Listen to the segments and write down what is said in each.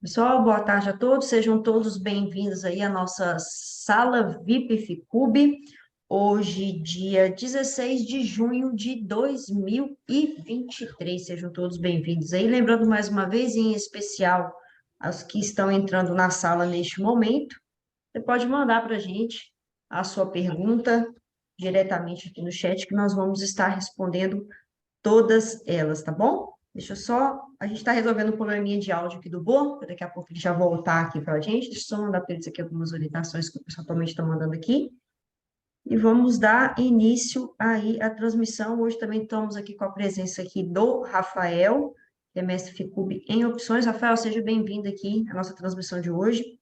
Pessoal, boa tarde a todos, sejam todos bem-vindos aí à nossa sala VIP Ficube, hoje, dia 16 de junho de 2023, sejam todos bem-vindos aí, lembrando mais uma vez, em especial, aos que estão entrando na sala neste momento, você pode mandar para a gente a sua pergunta diretamente aqui no chat, que nós vamos estar respondendo todas elas, tá bom? Deixa eu só. A gente está resolvendo um probleminha de áudio aqui do Bo, daqui a pouco ele já voltar aqui para a gente. Deixa eu só mandar para eles aqui algumas orientações que o pessoal atualmente está mandando aqui. E vamos dar início aí à transmissão. Hoje também estamos aqui com a presença aqui do Rafael, que é mestre Ficube em opções. Rafael, seja bem-vindo aqui à nossa transmissão de hoje.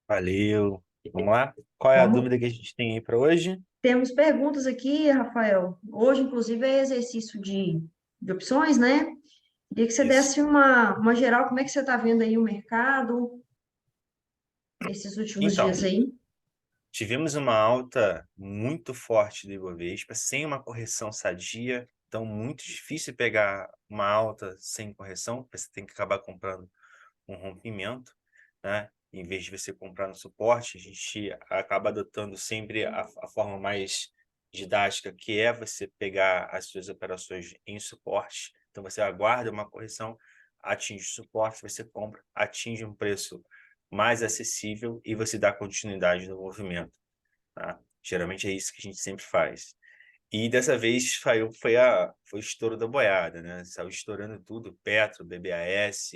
Valeu. Vamos lá? Qual é a Vamos. dúvida que a gente tem aí para hoje? Temos perguntas aqui, Rafael. Hoje, inclusive, é exercício de opções, né? Queria que você Isso. desse uma geral, como é que você está vendo aí o mercado esses últimos Então, dias aí? tivemos uma alta muito forte do Ibovespa, sem uma correção sadia. Então, muito difícil pegar uma alta sem correção. Você tem que acabar comprando um rompimento, né? Em vez de você comprar no suporte, a gente acaba adotando sempre a forma mais didática, que é você pegar as suas operações em suporte. Então, você aguarda uma correção, atinge o suporte, você compra, atinge um preço mais acessível e você dá continuidade no movimento, tá? Geralmente é isso que a gente sempre faz. E dessa vez foi o estouro da boiada, né? Saiu estourando tudo, Petro, BBAS,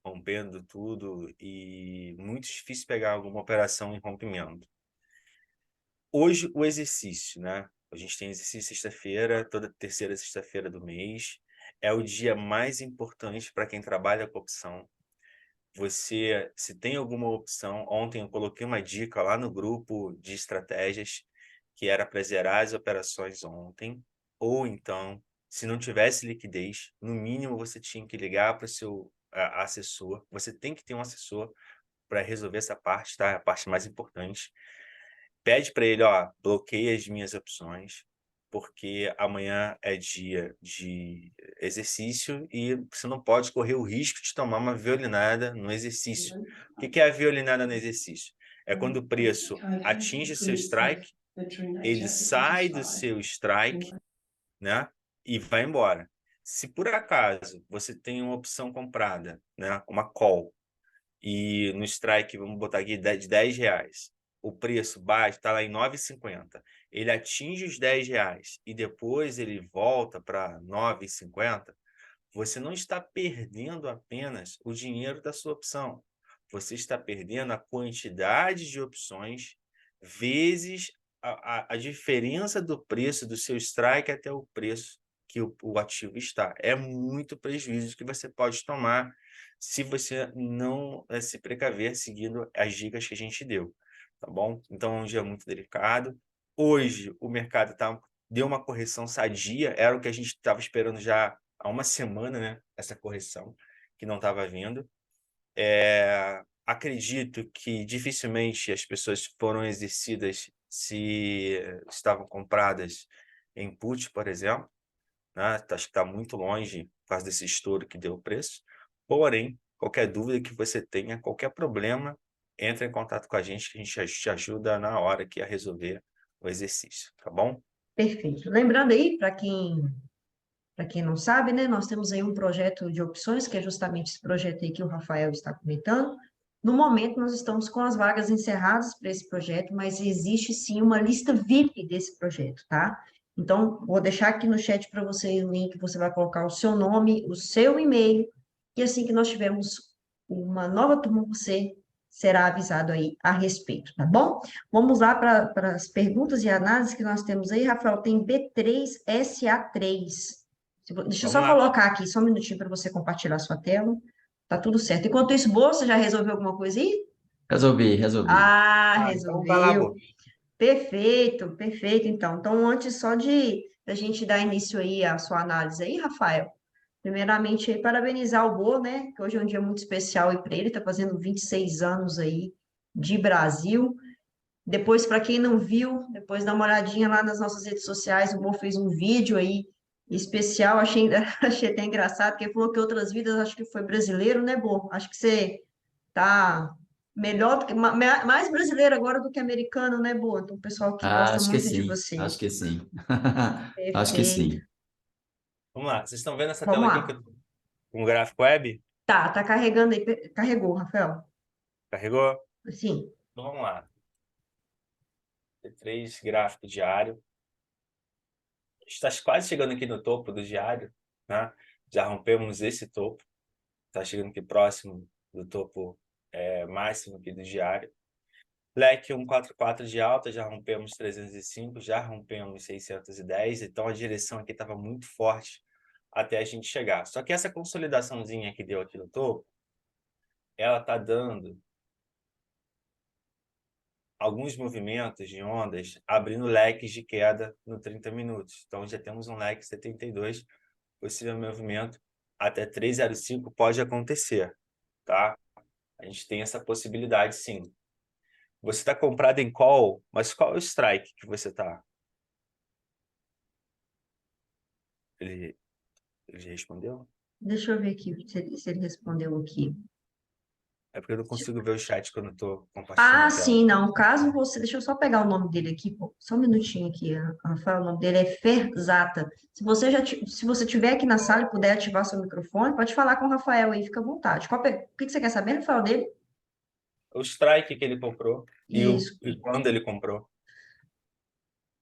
rompendo tudo e muito difícil pegar alguma operação em rompimento. Hoje, o exercício, né? A gente tem exercício sexta-feira, toda terceira sexta-feira do mês. É o dia mais importante para quem trabalha com opção. Você, se tem alguma opção, ontem eu coloquei uma dica lá no grupo de estratégias, que era para zerar as operações ontem, ou então, se não tivesse liquidez, no mínimo você tinha que ligar para o seu assessor. Você tem que ter um assessor para resolver essa parte, tá? A parte mais importante. Pede para ele, ó, bloqueia as minhas opções, porque amanhã é dia de exercício e você não pode correr o risco de tomar uma violinada no exercício. O que que é a violinada no exercício? É quando o preço atinge seu strike, ele sai do seu strike, né, e vai embora. Se por acaso você tem uma opção comprada, né, uma call, e no strike, vamos botar aqui, de R$ 10, o preço bate, está lá em 9,50. Ele atinge os R$ 10 e depois ele volta para 9,50, você não está perdendo apenas o dinheiro da sua opção. Você está perdendo a quantidade de opções vezes a diferença do preço do seu strike até o preço que o ativo está. É muito prejuízo que você pode tomar se você não se precaver seguindo as dicas que a gente deu, tá bom? Então é um dia muito delicado. Hoje o mercado deu uma correção sadia, era o que a gente estava esperando já há uma semana, né? Essa correção que não estava vindo. Acredito que dificilmente as pessoas foram exercidas se estavam compradas em put, por exemplo, né? Acho que está muito longe por causa desse estouro que deu o preço. Porém, qualquer dúvida que você tenha, qualquer problema, entre em contato com a gente que a gente te ajuda na hora aqui a resolver o exercício, tá bom? Perfeito. Lembrando aí, para quem não sabe, né, nós temos aí um projeto de opções, que é justamente esse projeto aí que o Rafael está comentando. No momento, nós estamos com as vagas encerradas para esse projeto, mas existe sim uma lista VIP desse projeto, tá? Então, vou deixar aqui no chat para você o link, você vai colocar o seu nome, o seu e-mail, e assim que nós tivermos uma nova turma, você será avisado aí a respeito, tá bom? Vamos lá para as perguntas e análises que nós temos aí, Rafael. Tem B3SA3. Deixa eu Vamos só lá. colocar aqui, só um minutinho para você compartilhar a sua tela. Tá tudo certo. Enquanto isso, Boa, você já resolveu alguma coisa aí? Resolvi. Ah, Ah, então vai lá, resolveu. Bo. Perfeito, perfeito, então. Então, antes só de a gente dar início aí à sua análise aí, Rafael, primeiramente aí, parabenizar o Bo, né? Que hoje é um dia muito especial aí para ele, tá fazendo 26 anos aí de Brasil. Depois, para quem não viu, depois dá uma olhadinha lá nas nossas redes sociais, o Bo fez um vídeo aí especial, achei, achei até engraçado, porque ele falou que outras vidas, acho que foi brasileiro, né, Bo? Acho que você Tá melhor do que mais brasileiro agora do que americano, né, Boa? Então, o pessoal que Ah, gosta acho que muito de sim, você. acho que sim. Acho que Perfeito. sim. Vamos lá. Vocês estão vendo essa Vamos tela aqui que lá. eu tô com o gráfico web? Tá carregando aí. Carregou, Rafael. Carregou? Sim. Então vamos lá. T3 gráfico diário. Está quase chegando aqui no topo do diário, né? Já rompemos esse topo. Está chegando aqui próximo do topo máximo aqui do diário. Leque 144 de alta, já rompemos 305, já rompemos 610, então a direção aqui estava muito forte até a gente chegar. Só que essa consolidaçãozinha que deu aqui no topo, ela está dando alguns movimentos de ondas, abrindo leques de queda no 30 minutos. Então já temos um leque 72, possível movimento até 305 pode acontecer, tá? A gente tem essa possibilidade sim. Você está comprado em call, mas qual é o strike que você está? Ele já respondeu? Deixa eu ver aqui se ele respondeu aqui. É porque eu não consigo ver o chat quando eu estou compartilhando Ah, a tela. sim, não. Caso você. Deixa eu só pegar o nome dele aqui, pô. Só um minutinho aqui, Rafael. O nome dele é Ferzata. Se você estiver aqui na sala e puder ativar seu microfone, pode falar com o Rafael aí, fica à vontade. O que que você quer saber, Rafael, dele? O strike que ele comprou Isso. e quando ele comprou.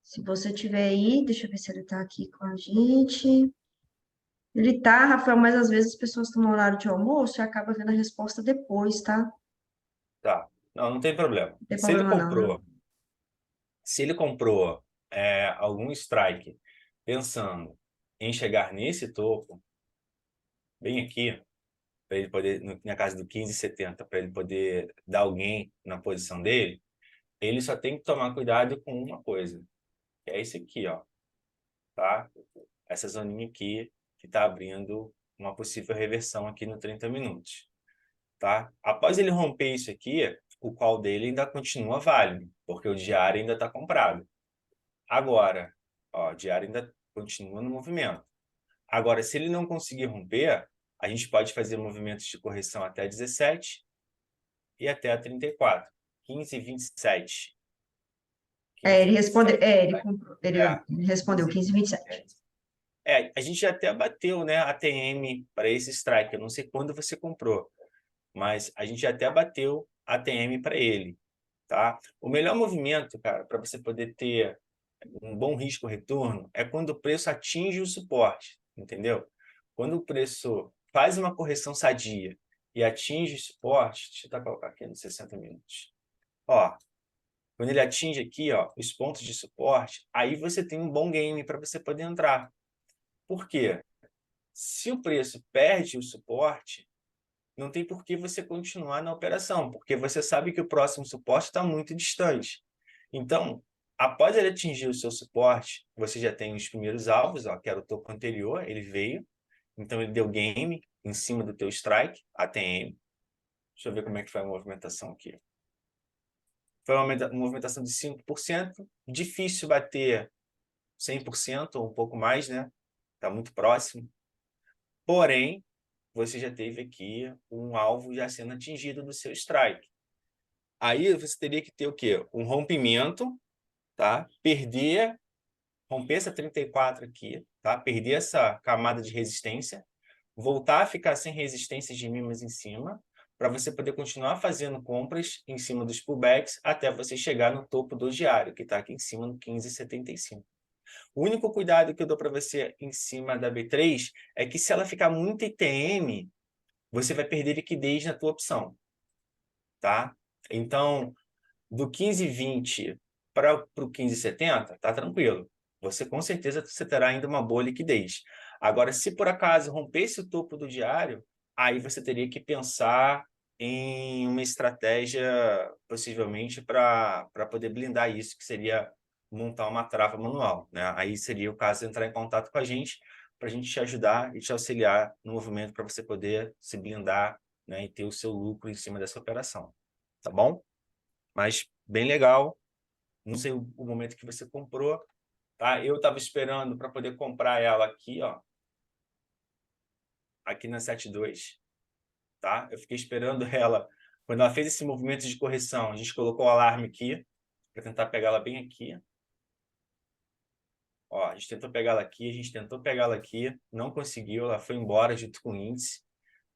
Se você tiver aí, deixa eu ver se ele tá aqui com a gente. Ele tá, Rafael, mas às vezes as pessoas estão no horário de almoço e acaba vendo a resposta depois, tá? Não Tá. Não tem problema. tem problema não, né? Se ele comprou algum strike pensando em chegar nesse topo, bem aqui, para ele poder, na casa do 15,70, para ele poder dar alguém na posição dele, ele só tem que tomar cuidado com uma coisa, que é esse aqui, ó, tá? Essa zoninha aqui que está abrindo uma possível reversão aqui no 30 minutos, tá? Após ele romper isso aqui, o call dele ainda continua válido, porque o diário ainda está comprado. Agora, ó, o diário ainda continua no movimento. Agora, se ele não conseguir romper, a gente pode fazer movimentos de correção até 17 e até 34. 15 e 27. É, 15 e ele respondeu, 27. ele É, respondeu 15 e 15 e 27. 27. A gente já até bateu, né, a TM para esse strike. Eu não sei quando você comprou, mas a gente já até bateu a TM para ele, tá? O melhor movimento, cara, para você poder ter um bom risco-retorno é quando o preço atinge o suporte, entendeu? Quando o preço faz uma correção sadia e atinge o suporte, deixa eu colocar aqui nos 60 minutos. Ó, quando ele atinge aqui, ó, os pontos de suporte, aí você tem um bom game para você poder entrar. Por quê? Se o preço perde o suporte, não tem por que você continuar na operação, porque você sabe que o próximo suporte está muito distante. Então, após ele atingir o seu suporte, você já tem os primeiros alvos, ó, que era o topo anterior, ele veio, então ele deu game em cima do teu strike, ATM. Deixa eu ver como é que foi a movimentação aqui. Foi uma movimentação de 5%, difícil bater 100% ou um pouco mais, né? Está muito próximo. Porém, você já teve aqui um alvo já sendo atingido do seu strike. Aí você teria que ter o quê? Um rompimento, tá? Romper essa 34 aqui, tá? Perder essa camada de resistência, voltar a ficar sem resistência de mínimas em cima, para você poder continuar fazendo compras em cima dos pullbacks até você chegar no topo do diário, que está aqui em cima no 15,75. O único cuidado que eu dou para você em cima da B3 é que se ela ficar muito ITM, você vai perder liquidez na tua opção, tá? Então, do 15,20 para o 15,70, tá tranquilo. Você com certeza você terá ainda uma boa liquidez. Agora, se por acaso rompesse o topo do diário, aí você teria que pensar em uma estratégia, possivelmente, para poder blindar isso, que seria montar uma trava manual, né? Aí seria o caso de entrar em contato com a gente, para a gente te ajudar e te auxiliar no movimento para você poder se blindar, né, e ter o seu lucro em cima dessa operação. Tá bom? Mas bem legal. Não sei o momento que você comprou, tá? Eu estava esperando para poder comprar ela aqui, ó. Aqui na 72, tá? Eu fiquei esperando ela Quando ela fez esse movimento de correção, a gente colocou o alarme aqui, para tentar pegá-la bem aqui. Ó, a gente tentou pegá-la aqui, a gente tentou pegá-la aqui, não conseguiu, ela foi embora junto com o índice,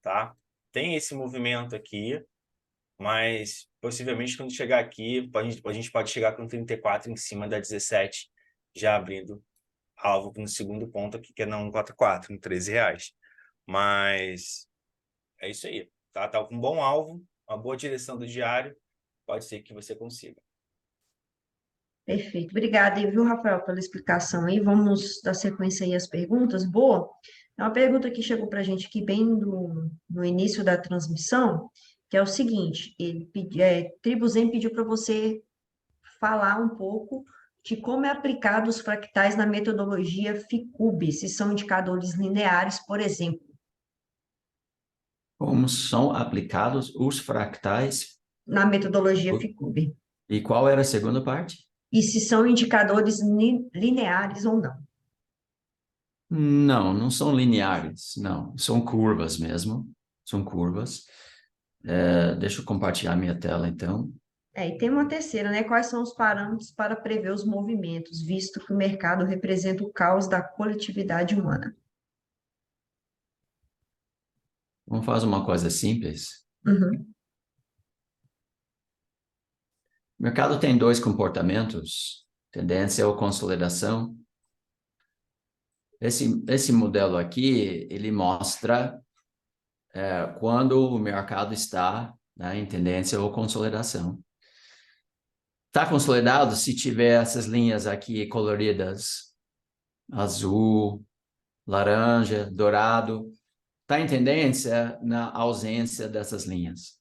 tá? Tem esse movimento aqui, mas possivelmente quando chegar aqui, a gente pode chegar com 34 em cima da 17, já abrindo alvo no segundo ponto aqui, que é na 144, em R$13. Mas é isso aí, tá? Tá com um bom alvo, uma boa direção do diário, pode ser que você consiga. Perfeito. Obrigada, viu, Rafael, pela explicação aí. Vamos dar sequência aí às perguntas. Boa. É uma pergunta que chegou para a gente aqui bem no início da transmissão, que é o seguinte: Tribuzen pediu para você falar um pouco de como é aplicado os fractais na metodologia FICUB, se são indicadores lineares, por exemplo. Como são aplicados os fractais? Na metodologia FICUB. E qual era a segunda parte? E se são indicadores lineares ou não. Não, não são lineares, não. São curvas mesmo. São curvas. Deixa eu compartilhar minha tela, então. E tem uma terceira, né? Quais são os parâmetros para prever os movimentos, visto que o mercado representa o caos da coletividade humana? Vamos fazer uma coisa simples. Uhum. O mercado tem dois comportamentos, tendência ou consolidação. Esse modelo aqui, ele mostra quando o mercado está, né, em tendência ou consolidação. Está consolidado se tiver essas linhas aqui coloridas, azul, laranja, dourado. Está em tendência na ausência dessas linhas,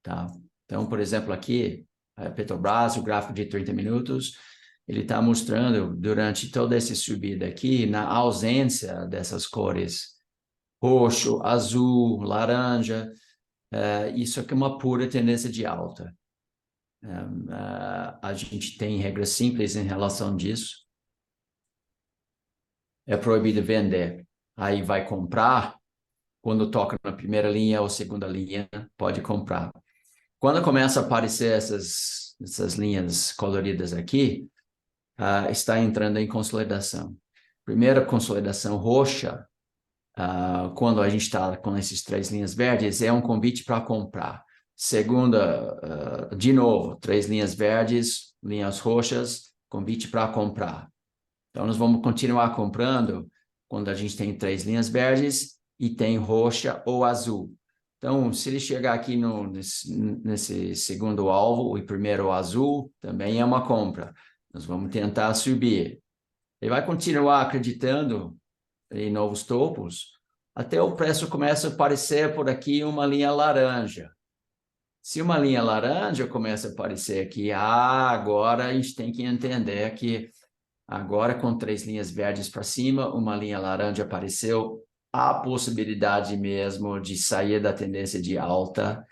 tá? Então, por exemplo, aqui, a Petrobras, o gráfico de 30 minutos, ele está mostrando durante toda essa subida aqui, na ausência dessas cores, roxo, azul, laranja, isso aqui é uma pura tendência de alta. A gente tem regras simples em relação disso. É proibido vender. Aí vai comprar, quando toca na primeira linha ou segunda linha, pode comprar. Quando começa a aparecer essas linhas coloridas aqui, está entrando em consolidação. Primeira consolidação roxa, quando a gente está com essas três linhas verdes, é um convite para comprar. Segunda, de novo, três linhas verdes, linhas roxas, convite para comprar. Então, nós vamos continuar comprando quando a gente tem três linhas verdes e tem roxa ou azul. Então, se ele chegar aqui nesse segundo alvo, o primeiro azul, também é uma compra. Nós vamos tentar subir. Ele vai continuar acreditando em novos topos, até o preço começa a aparecer por aqui uma linha laranja. Se uma linha laranja começa a aparecer aqui, agora a gente tem que entender que agora com três linhas verdes para cima, uma linha laranja apareceu, há possibilidade mesmo de sair da tendência de alta,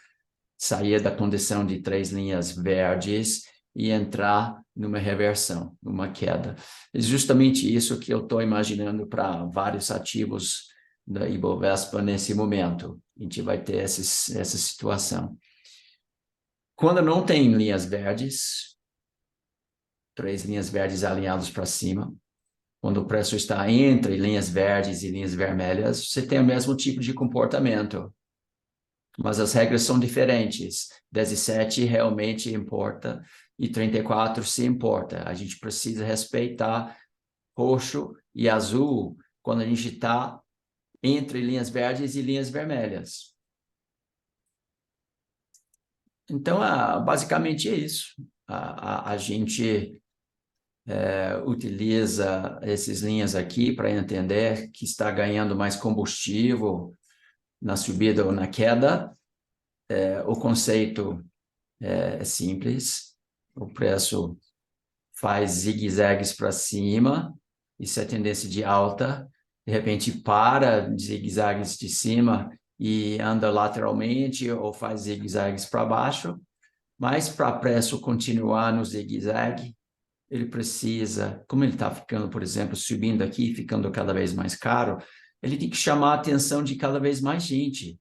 sair da condição de três linhas verdes e entrar numa reversão, numa queda. É justamente isso que eu estou imaginando para vários ativos da Ibovespa nesse momento. A gente vai ter essa situação. Quando não tem linhas verdes, três linhas verdes alinhadas para cima, quando o preço está entre linhas verdes e linhas vermelhas, você tem o mesmo tipo de comportamento. Mas as regras são diferentes. 17 realmente importa e 34 se importa. A gente precisa respeitar roxo e azul quando a gente está entre linhas verdes e linhas vermelhas. Então, basicamente é isso. A gente utiliza essas linhas aqui para entender que está ganhando mais combustível na subida ou na queda. O conceito é simples. O preço faz zigue-zagues para cima, isso é tendência de alta. De repente, para zigue-zagues de cima e anda lateralmente ou faz zigue-zagues para baixo. Mas para preço continuar no zigue-zague, ele precisa, como ele está ficando, por exemplo, subindo aqui, ficando cada vez mais caro, ele tem que chamar a atenção de cada vez mais gente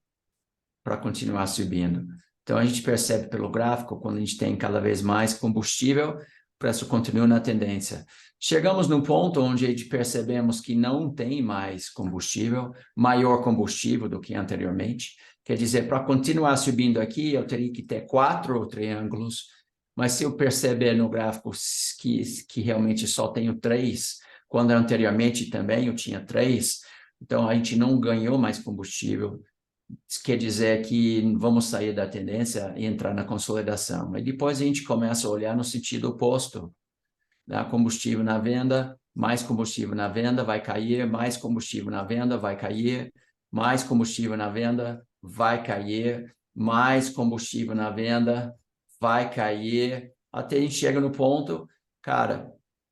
para continuar subindo. Então, a gente percebe pelo gráfico, quando a gente tem cada vez mais combustível, o preço continua na tendência. Chegamos num ponto onde a gente percebemos que não tem mais combustível, maior combustível do que anteriormente. Quer dizer, para continuar subindo aqui, eu teria que ter 4 triângulos, mas se eu perceber no gráfico que realmente só tenho 3, quando anteriormente também eu tinha 3, então a gente não ganhou mais combustível. Isso quer dizer que vamos sair da tendência e entrar na consolidação. E depois a gente começa a olhar no sentido oposto. Combustível na venda, mais combustível na venda, vai cair, mais combustível na venda, vai cair, mais combustível na venda, vai cair, mais combustível na venda, vai cair, até a gente chega no ponto, cara,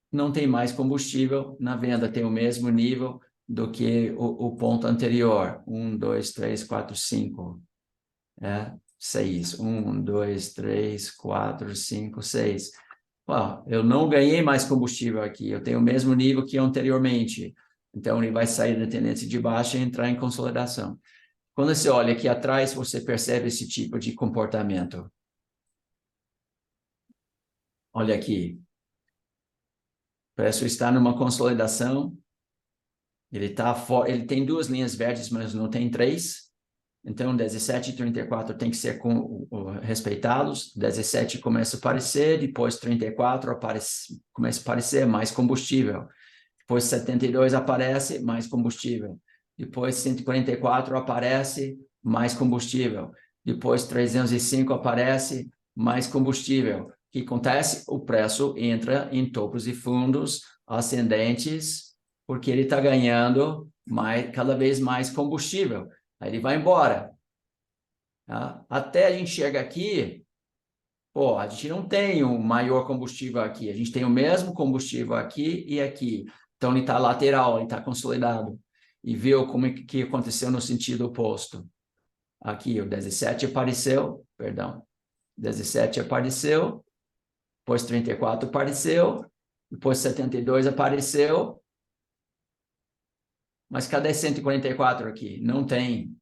não tem mais combustível na venda, tem o mesmo nível do que o ponto anterior. 1, 2, 3, 4, 5. 6. 1, 2, 3, 4, 5, 6. Eu não ganhei mais combustível aqui, eu tenho o mesmo nível que anteriormente. Então, ele vai sair da tendência de baixa e entrar em consolidação. Quando você olha aqui atrás, você percebe esse tipo de comportamento. Olha aqui. O preço está numa consolidação. Ele tem 2 linhas verdes, mas não tem 3. Então, 17 e 34 tem que ser respeitados. 17 começa a aparecer, depois 34 começa a aparecer mais combustível. Depois 72 aparece, mais combustível. Depois 144 aparece, mais combustível. Depois 305 aparece, mais combustível. O que acontece? O preço entra em topos e fundos ascendentes, porque ele está ganhando cada vez mais combustível. Aí ele vai embora. Tá? Até a gente chega aqui, a gente não tem o maior combustível aqui, a gente tem o mesmo combustível aqui e aqui. Então, ele está lateral, ele está consolidado. E viu como que aconteceu no sentido oposto. Aqui, o 17 apareceu, 17 apareceu, depois 34 apareceu, depois 72 apareceu, mas cadê 144 aqui? Não tem.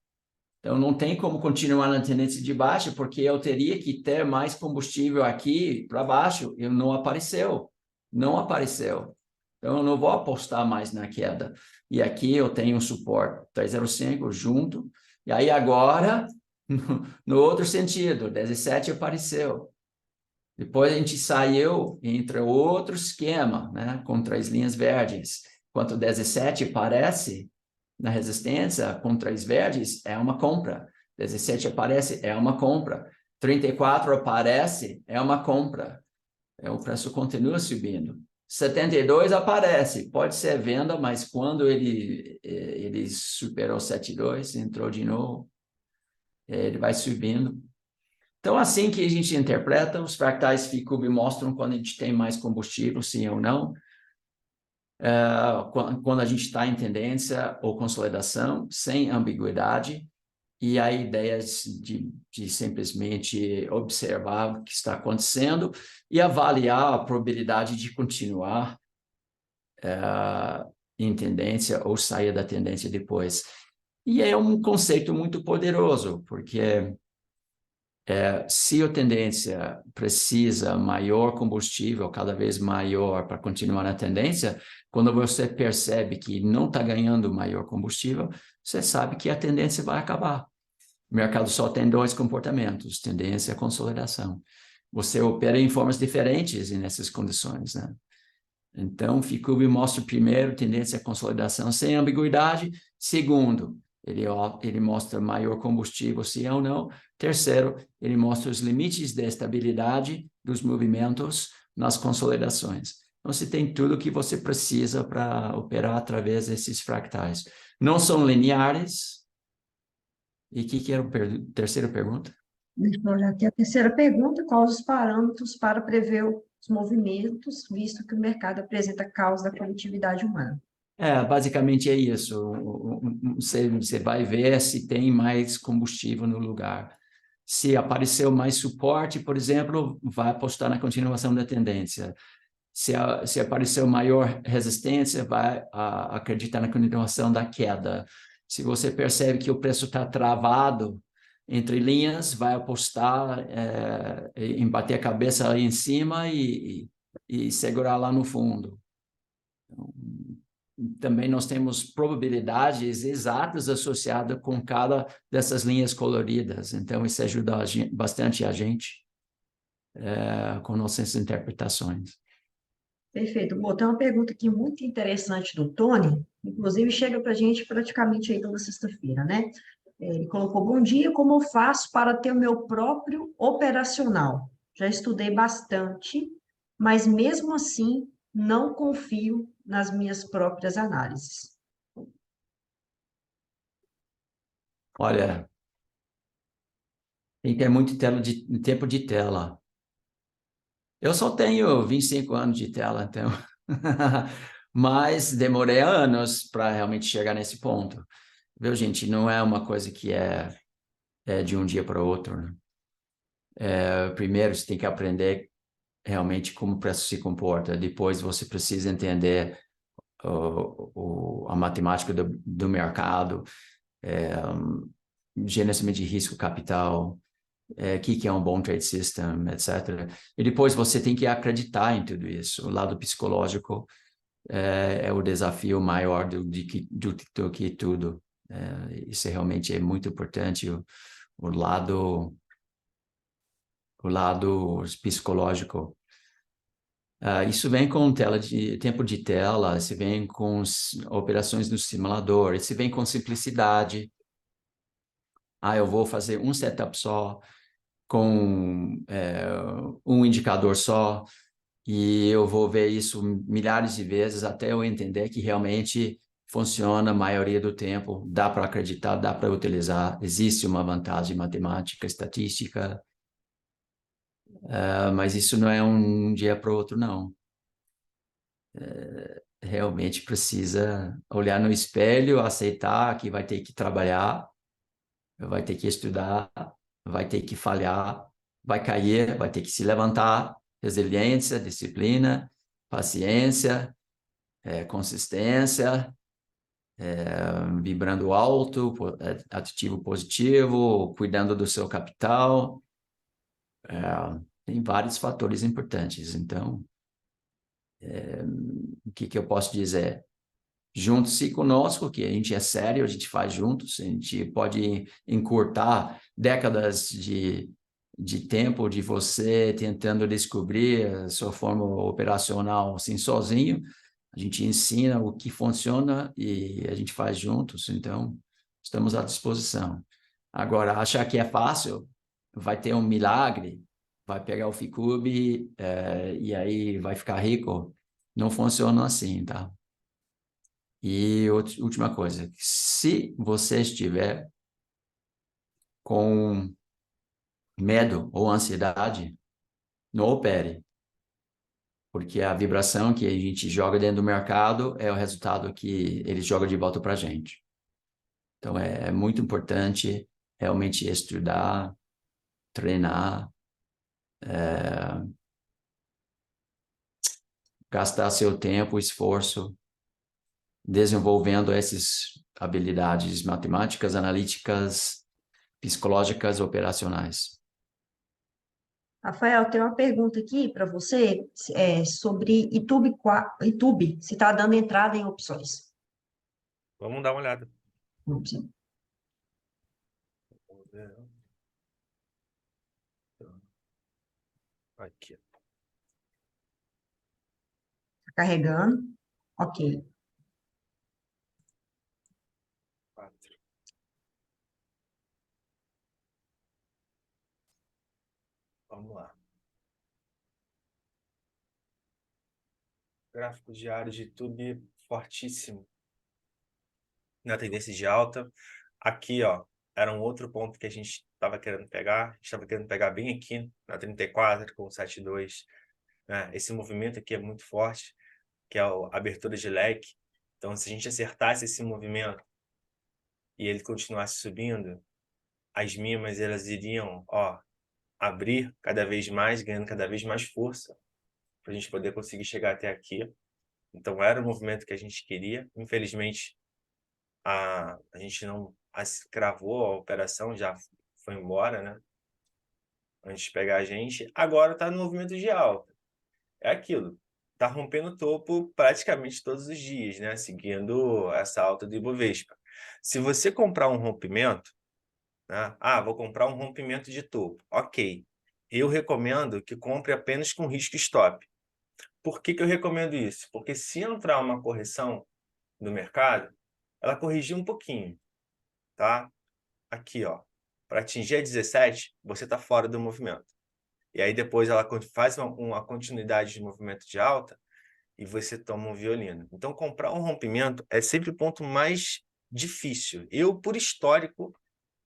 Então, não tem como continuar na tendência de baixa, porque eu teria que ter mais combustível aqui para baixo, e não apareceu. Não apareceu. Então, eu não vou apostar mais na queda. E aqui eu tenho um suporte 305 junto, e aí agora, no outro sentido, 17 apareceu. Depois a gente saiu e entra outro esquema, né, com 3 linhas verdes. Enquanto 17 aparece na resistência, com 3 verdes, é uma compra. 17 aparece, é uma compra. 34 aparece, é uma compra. O preço continua subindo. 72 aparece, pode ser venda, mas quando ele superou 72, entrou de novo, ele vai subindo. Então, assim que a gente interpreta, os fractais FICUB mostram quando a gente tem mais combustível, sim ou não. Quando a gente está em tendência ou consolidação, sem ambiguidade, e a ideia de simplesmente observar o que está acontecendo e avaliar a probabilidade de continuar em tendência ou sair da tendência depois. E é um conceito muito poderoso, porque se a tendência precisa maior combustível, cada vez maior para continuar na tendência, quando você percebe que não está ganhando maior combustível, você sabe que a tendência vai acabar. O mercado só tem 2 comportamentos, tendência e consolidação. Você opera em formas diferentes nessas condições, né? Então, o FICUB mostra, primeiro, tendência à consolidação sem ambiguidade. Segundo, ele mostra maior combustível, sim ou não. Terceiro, ele mostra os limites de estabilidade dos movimentos nas consolidações. Então, você tem tudo o que você precisa para operar através desses fractais. Não são lineares. E o que era a terceira pergunta? Já aqui a terceira pergunta: quais os parâmetros para prever os movimentos, visto que o mercado apresenta caos da coletividade humana? Basicamente é isso. Você vai ver se tem mais combustível no lugar. Se apareceu mais suporte, por exemplo, vai apostar na continuação da tendência. Se apareceu maior resistência, vai acreditar na continuação da queda. Se você percebe que o preço está travado, entre linhas, vai apostar em bater a cabeça ali em cima e segurar lá no fundo. Então, também nós temos probabilidades exatas associadas com cada dessas linhas coloridas. Então, isso ajuda bastante a gente com nossas interpretações. Perfeito. Bom, tem uma pergunta aqui muito interessante do Tony, inclusive chega para a gente praticamente aí toda sexta-feira, né? Ele colocou: bom dia, como eu faço para ter o meu próprio operacional? Já estudei bastante, mas mesmo assim não confio nas minhas próprias análises. Olha, tem que ter muito tempo de tela. Eu só tenho 25 anos de tela, então. Mas demorei anos para realmente chegar nesse ponto. Viu, gente? Não é uma coisa que é de um dia para o outro, né? Primeiro, você tem que aprender realmente como o preço se comporta. Depois, você precisa entender a matemática do mercado, gerenciamento de risco capital, o que é um bom trade system, etc. E depois você tem que acreditar em tudo isso. O lado psicológico é o desafio maior do que tudo. Isso realmente é muito importante, o lado psicológico. Isso vem com tempo de tela, isso vem com operações no simulador, isso vem com simplicidade. Eu vou fazer um setup só, com um indicador só, e eu vou ver isso milhares de vezes até eu entender que realmente funciona a maioria do tempo, dá para acreditar, dá para utilizar, existe uma vantagem matemática, estatística, mas isso não é um dia para o outro, não. Realmente precisa olhar no espelho, aceitar que vai ter que trabalhar, vai ter que estudar, vai ter que falhar, vai cair, vai ter que se levantar. Resiliência, disciplina, paciência, consistência, vibrando alto, ativo positivo, cuidando do seu capital. Tem vários fatores importantes. Então, o que eu posso dizer? Junte-se conosco, que a gente é sério, a gente faz juntos, a gente pode encurtar décadas de tempo de você tentando descobrir a sua forma operacional assim sozinho. A gente ensina o que funciona e a gente faz juntos, então estamos à disposição. Agora, achar que é fácil, vai ter um milagre, vai pegar o Ficube e aí vai ficar rico, não funciona assim, tá? E última coisa, se você estiver com medo ou ansiedade, não opere, porque a vibração que a gente joga dentro do mercado é o resultado que eles jogam de volta para a gente. Então, é muito importante realmente estudar, treinar, gastar seu tempo, esforço, desenvolvendo essas habilidades matemáticas, analíticas, psicológicas, operacionais. Rafael, tem uma pergunta aqui para você sobre YouTube, se está dando entrada em opções. Vamos dar uma olhada. Vamos sim. Vamos ver. Aqui. Tá carregando. Ok. 4. Vamos lá. Gráfico diário de YouTube fortíssimo. Na tendência de alta. Aqui, ó, era um outro ponto que a gente estava querendo pegar. A gente estava querendo pegar bem aqui, na 34, com 7,2. Né? Esse movimento aqui é muito forte, que é a abertura de leque. Então, se a gente acertasse esse movimento e ele continuasse subindo, as mínimas, elas iriam, ó, abrir cada vez mais, ganhando cada vez mais força, para a gente poder conseguir chegar até aqui. Então, era o movimento que a gente queria. Infelizmente, a gente não cravou a operação, já foi embora, né? Antes de pegar a gente, agora está no movimento de alta. É aquilo, está rompendo o topo praticamente todos os dias, né? Seguindo essa alta do Ibovespa. Se você comprar um rompimento, né? Vou comprar um rompimento de topo. Ok. Eu recomendo que compre apenas com risco stop. Por que eu recomendo isso? Porque se entrar uma correção no mercado, ela corrigir um pouquinho, tá? Aqui, ó. Para atingir a 17, você está fora do movimento. E aí depois ela faz uma continuidade de movimento de alta e você toma um violino. Então, comprar um rompimento é sempre o ponto mais difícil. Eu, por histórico,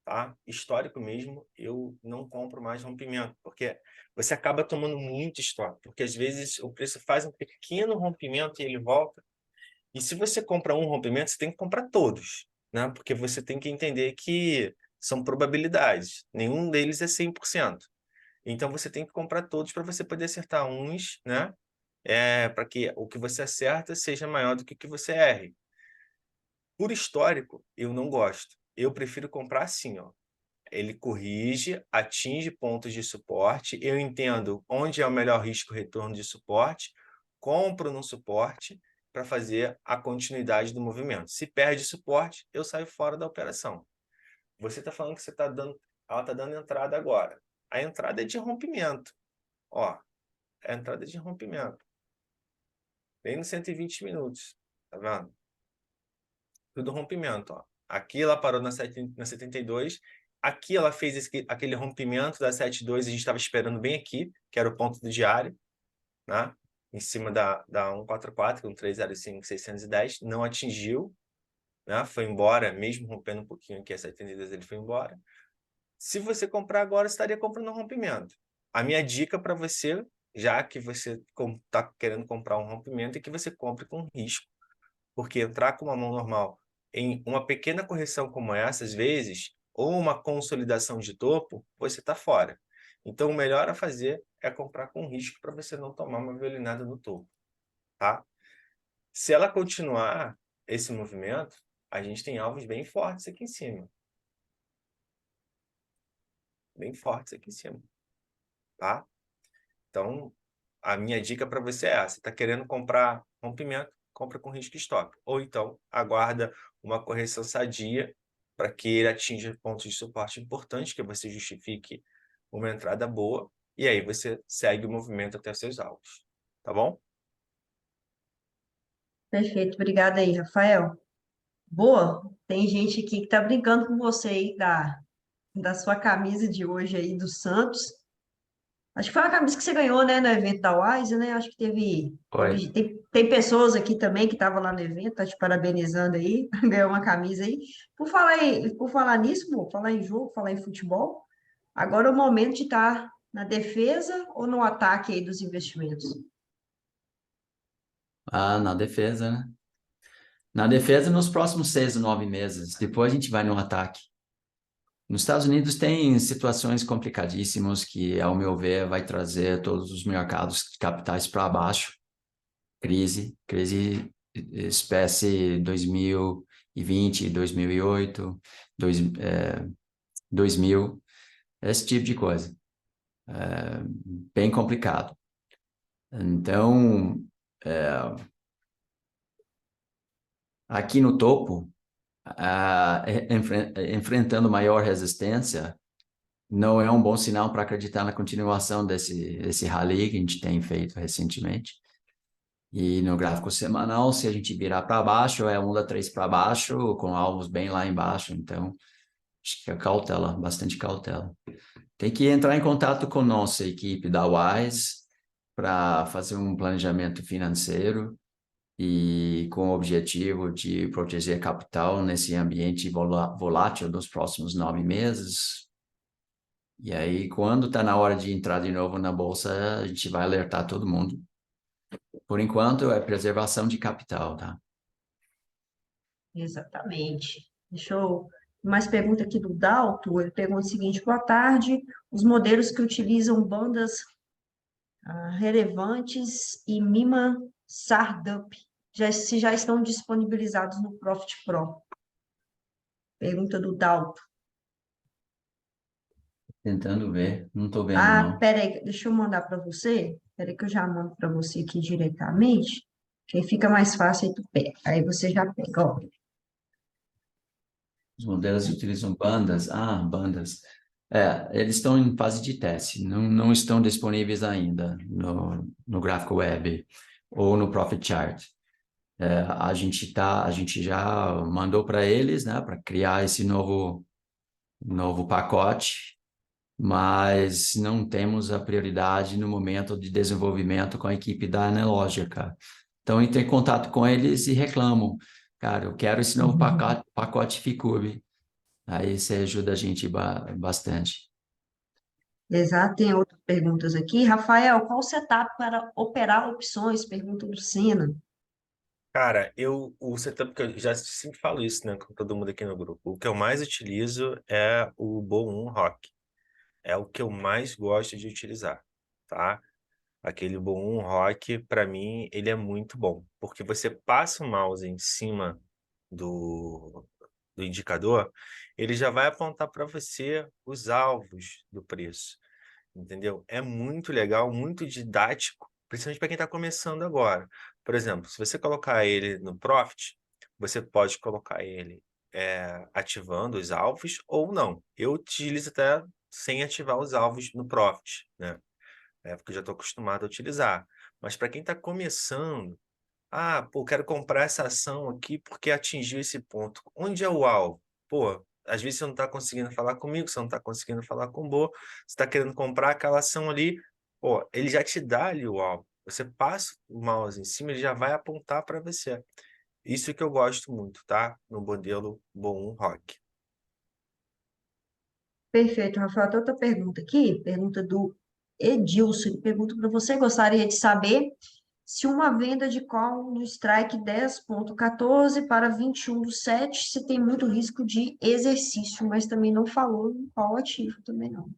tá? Histórico mesmo, eu não compro mais rompimento, porque você acaba tomando muito stop, porque às vezes o preço faz um pequeno rompimento e ele volta. E se você compra um rompimento, você tem que comprar todos, né? Porque você tem que entender que são probabilidades, nenhum deles é 100%. Então você tem que comprar todos para você poder acertar uns, né? Para que o que você acerta seja maior do que o que você erre. Por histórico, eu não gosto. Eu prefiro comprar assim, ó. Ele corrige, atinge pontos de suporte, eu entendo onde é o melhor risco-retorno de suporte, compro no suporte para fazer a continuidade do movimento. Se perde suporte, eu saio fora da operação. Você está falando que ela está dando entrada agora. A entrada é de rompimento. Ó, a entrada é de rompimento. Bem nos 120 minutos. Tá vendo? Tudo rompimento, ó. Aqui ela parou na 72. Aqui ela fez aquele rompimento da 72, a gente estava esperando bem aqui, que era o ponto do diário, né? Em cima da 144, com 305, 610, não atingiu, né? Foi embora, mesmo rompendo um pouquinho aqui a 72, ele foi embora. Se você comprar agora, você estaria comprando um rompimento. A minha dica para você, já que você está querendo comprar um rompimento, é que você compre com risco, porque entrar com uma mão normal em uma pequena correção como essa, às vezes, ou uma consolidação de topo, você está fora. Então, o melhor a fazer é comprar com risco para você não tomar uma violinada no topo, tá? Se ela continuar esse movimento, a gente tem alvos bem fortes aqui em cima. Bem fortes aqui em cima, tá? Então, a minha dica para você é essa. Está querendo comprar rompimento? Compra com risco stop. Ou então, aguarda uma correção sadia para que ele atinja pontos de suporte importantes, que você justifique uma entrada boa, e aí você segue o movimento até os seus alvos. Tá bom? Perfeito, obrigada aí, Rafael. Boa, tem gente aqui que está brincando com você aí da sua camisa de hoje aí do Santos. Acho que foi uma camisa que você ganhou, né, no evento da Wise, né? Acho que Foi. tem pessoas aqui também que estavam lá no evento, tá te parabenizando aí, ganhou uma camisa aí. Por falar nisso, pô, falar em jogo, falar em futebol, agora é o momento de estar na defesa ou no ataque aí dos investimentos? Na defesa, né? Na defesa nos próximos 6 ou 9 meses. Depois a gente vai no ataque. Nos Estados Unidos tem situações complicadíssimas que, ao meu ver, vai trazer todos os mercados de capitais para baixo. Crise espécie 2020, 2008, 2000, esse tipo de coisa. Bem complicado. Então, aqui no topo, enfrentando maior resistência, não é um bom sinal para acreditar na continuação desse rally que a gente tem feito recentemente. E no gráfico semanal, se a gente virar para baixo, é onda 3 para baixo, com alvos bem lá embaixo. Então, acho que é cautela, bastante cautela. Tem que entrar em contato com nossa equipe da Wise para fazer um planejamento financeiro e com o objetivo de proteger capital nesse ambiente volátil dos próximos 9 meses. E aí, quando está na hora de entrar de novo na bolsa, a gente vai alertar todo mundo. Por enquanto, é preservação de capital, tá? Exatamente. Deixa eu. Mais pergunta aqui do Dalto. Ele pergunta o seguinte: boa tarde. Os modelos que utilizam bandas relevantes e Mima Sardup se já estão disponibilizados no Profit Pro? Pergunta do Dalto. Tentando ver, não estou vendo, Ah, não. peraí, deixa eu mandar para você. Peraí que eu já mando para você aqui diretamente, que aí fica mais fácil aí tu pega. Aí você já pega, ó. Os modelos utilizam bandas. Ah, bandas. Eles estão em fase de teste, não estão disponíveis ainda no Graphical Web ou no Profit Chart. A gente já mandou para eles, né, para criar esse novo pacote, mas não temos a prioridade no momento de desenvolvimento com a equipe da Analógica. Então, entrei em contato com eles e reclamam, cara, eu quero esse novo pacote Ficube. Aí você ajuda a gente bastante. Exato, tem outras perguntas aqui. Rafael, qual o setup para operar opções? Pergunta do Sena. Cara, o setup que eu já sempre falo isso, né, com todo mundo aqui no grupo. O que eu mais utilizo é o Bo1 Rock. É o que eu mais gosto de utilizar, tá? Aquele Bo1 Rock, para mim, ele é muito bom, porque você passa o mouse em cima do, do indicador, ele já vai apontar para você os alvos do preço, entendeu? É muito legal, muito didático, principalmente para quem está começando agora. Por exemplo, se você colocar ele no Profit, você pode colocar ele ativando os alvos ou não. Eu utilizo até sem ativar os alvos no Profit, né? Porque eu já estou acostumado a utilizar. Mas para quem está começando, pô, quero comprar essa ação aqui porque atingiu esse ponto. Onde é o alvo? Pô, às vezes você não está conseguindo falar comigo, você não está conseguindo falar com o Bo, você está querendo comprar aquela ação ali, pô, ele já te dá ali o alvo. Você passa o mouse em cima, ele já vai apontar para você. Isso que eu gosto muito, tá? No modelo Bo1 Rock. Perfeito, Rafael. Tem outra pergunta aqui, pergunta do Edilson. Ele pergunta para você, gostaria de saber se uma venda de call no strike 10,14 para 21 do 7, se tem muito risco de exercício, mas também não falou em qual ativo também não.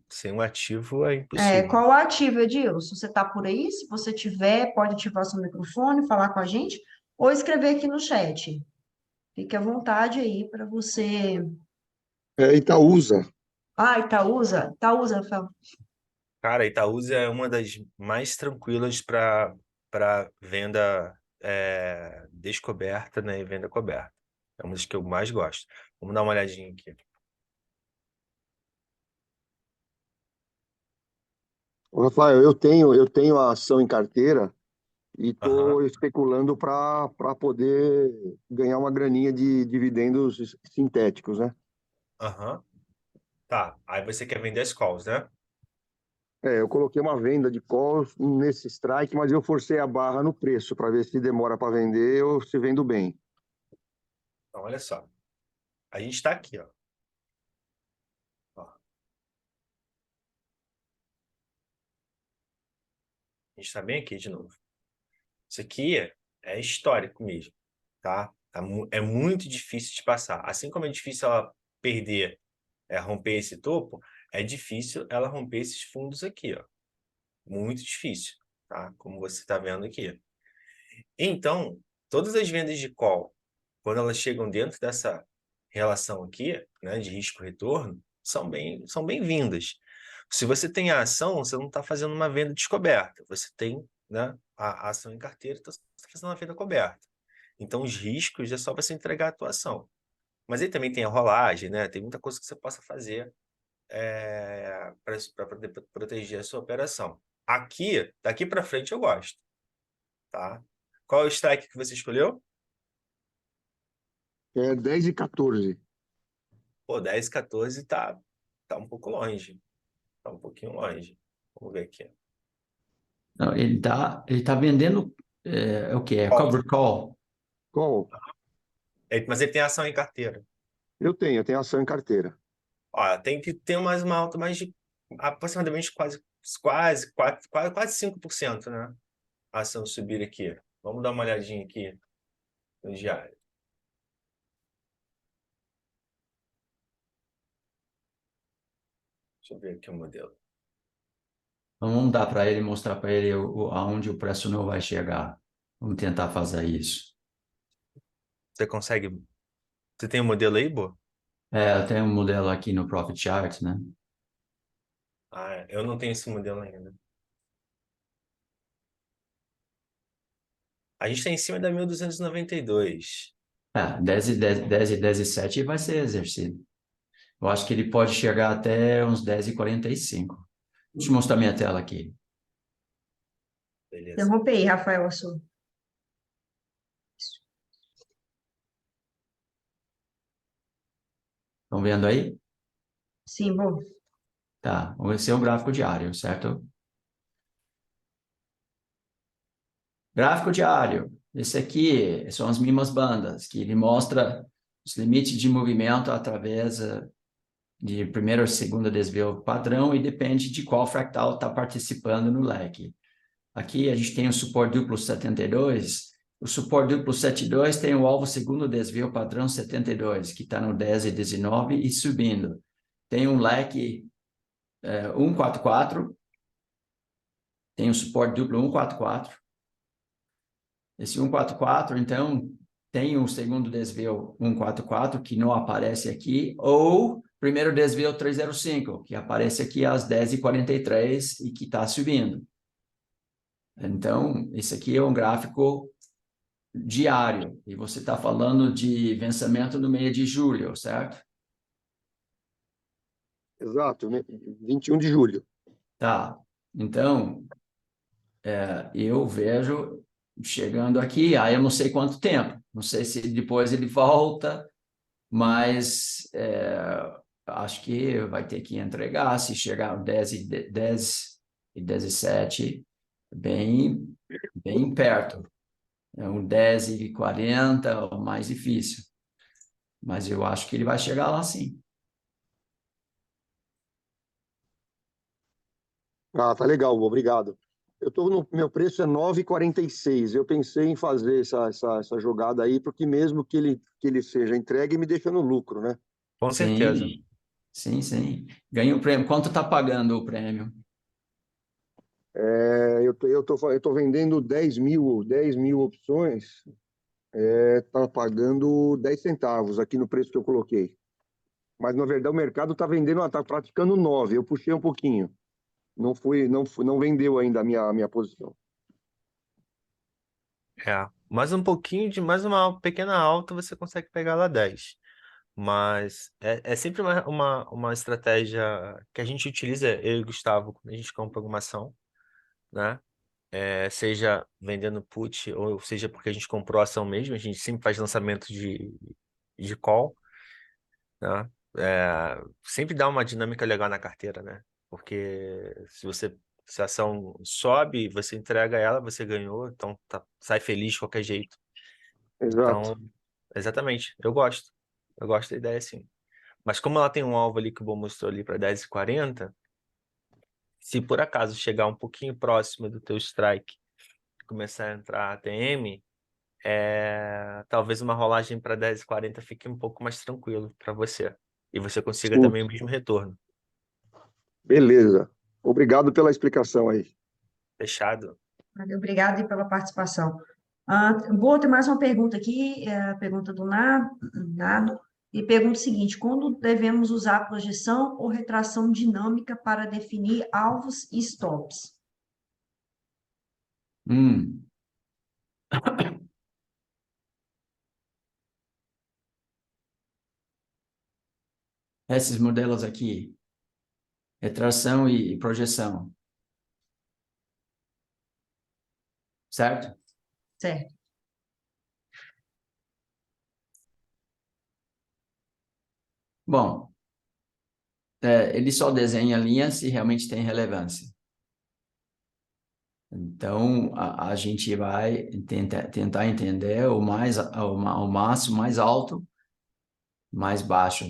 Sem um ativo é É, impossível. qual ativo, Edilson? Você está por aí? Se você tiver, pode ativar seu microfone, falar com a gente, ou escrever aqui no chat. Fique à vontade aí para você. Itaúsa. Ah, Itaúsa? Itaúsa, Rafael. Cara, Itaúsa é uma das mais tranquilas para venda descoberta, né, e venda coberta. É uma das que eu mais gosto. Vamos dar uma olhadinha aqui. Ô, Rafael, eu tenho a ação em carteira e Aham, estou especulando para poder ganhar uma graninha de dividendos sintéticos, né? aham. Tá. Aí você quer vender as calls, né? Eu coloquei uma venda de calls nesse strike, mas eu forcei a barra no preço para ver se demora para vender ou se vendo bem. Então, olha só. A gente está aqui, ó. Ó, a gente está bem aqui de novo. Isso aqui é histórico mesmo, tá? É muito difícil de passar. Assim como é difícil ela perder, romper esse topo, é difícil ela romper esses fundos aqui, ó. Muito difícil, tá? Como você está vendo aqui. Então, todas as vendas de call, quando elas chegam dentro dessa relação aqui, né, de risco-retorno, são bem-vindas. Se você tem a ação, você não está fazendo uma venda descoberta. Você tem, né, a ação em carteira, então você está fazendo uma venda coberta. Então, os riscos é só você entregar a tua ação. Mas aí também tem a rolagem, né? Tem muita coisa que você possa fazer para poder proteger a sua operação. Aqui, daqui para frente eu gosto, tá? Qual é o strike que você escolheu? 10 e 14. Pô, 10, 14 tá um pouco longe. Tá um pouquinho longe. Vamos ver aqui. Não, ele tá vendendo o quê? É Ó, covered call. Qual? mas ele tem ação em carteira. Eu tenho ação em carteira. Ó, tem que ter mais uma alta mais de aproximadamente quase 5%, né? A ação subir aqui. Vamos dar uma olhadinha aqui no diário. Deixa eu ver aqui o modelo. Então, vamos dar para ele, mostrar para ele aonde o preço não vai chegar. Vamos tentar fazer isso. Você consegue. Você tem o modelo aí, Bo? Eu tenho um modelo aqui no Profit Chart, né? Ah, eu não tenho esse modelo ainda. A gente está em cima da 1292. 10 e vai ser exercido. Eu acho que ele pode chegar até uns 10:45. Deixa eu mostrar minha tela aqui. Beleza. Interrompe aí, Rafael, a sua. Estão vendo aí? Sim, bom. Tá. Esse é o gráfico diário, certo? Gráfico diário. Esse aqui são as mismas bandas, que ele mostra os limites de movimento através de primeira ou segunda desvio padrão e depende de qual fractal está participando no leque. Aqui a gente tem o suporte duplo 72. O suporte duplo 72 tem o alvo segundo desvio padrão 72, que está no 10 e 19 e subindo. Tem um leque 144, tem o suporte duplo 144. Esse 144, então, tem o segundo desvio 144, que não aparece aqui, ou primeiro desvio 305, que aparece aqui às 10h43 e que está subindo. Então, esse aqui é um gráfico diário, e você está falando de vencimento no mês de julho, certo? Exato, 21 de julho. Tá. Então, eu vejo chegando aqui, aí eu não sei quanto tempo, não sei se depois ele volta, mas acho que vai ter que entregar, se chegar 10h17, bem, bem perto. É um 10h40, o mais difícil. Mas eu acho que ele vai chegar lá sim. Ah, tá legal, obrigado. Meu preço é 9,46. Eu pensei em fazer essa jogada aí, porque mesmo que ele seja entregue, me deixa no lucro, né? Com certeza. Sim, sim, sim. Ganha o prêmio. Quanto está pagando o prêmio? Eu tô vendendo 10 mil opções, tá pagando 10 centavos aqui no preço que eu coloquei. Mas, na verdade, o mercado tá vendendo, tá praticando 9. Eu puxei um pouquinho. Não vendeu ainda a minha posição. Mais um pouquinho de mais uma pequena alta você consegue pegar lá 10. Mas é sempre uma estratégia que a gente utiliza, eu e o Gustavo, quando a gente compra alguma ação, né? Seja vendendo put, ou seja porque a gente comprou a ação mesmo, a gente sempre faz lançamento de call, né? Sempre dá uma dinâmica legal na carteira, né? Porque se a ação sobe, você entrega ela, você ganhou, então sai feliz de qualquer jeito. Exato. Então, exatamente, eu gosto. Eu gosto da ideia, sim. Mas como ela tem um alvo ali que o Bom mostrou ali para 10h40, se por acaso chegar um pouquinho próximo do teu strike, começar a entrar ATM, talvez uma rolagem para 10h40 fique um pouco mais tranquilo para você. E você consiga Sim. também o mesmo retorno. Beleza. Obrigado pela explicação aí. Fechado? Obrigada aí pela participação. Vou ter mais uma pergunta aqui, a pergunta do Nado, e pergunta o seguinte: quando devemos usar projeção ou retração dinâmica para definir alvos e stops? Hum. Esses modelos aqui, retração e projeção, certo? Certo. Bom, ele só desenha linhas se realmente tem relevância. Então, a gente vai tentar entender o máximo, mais alto, mais baixo.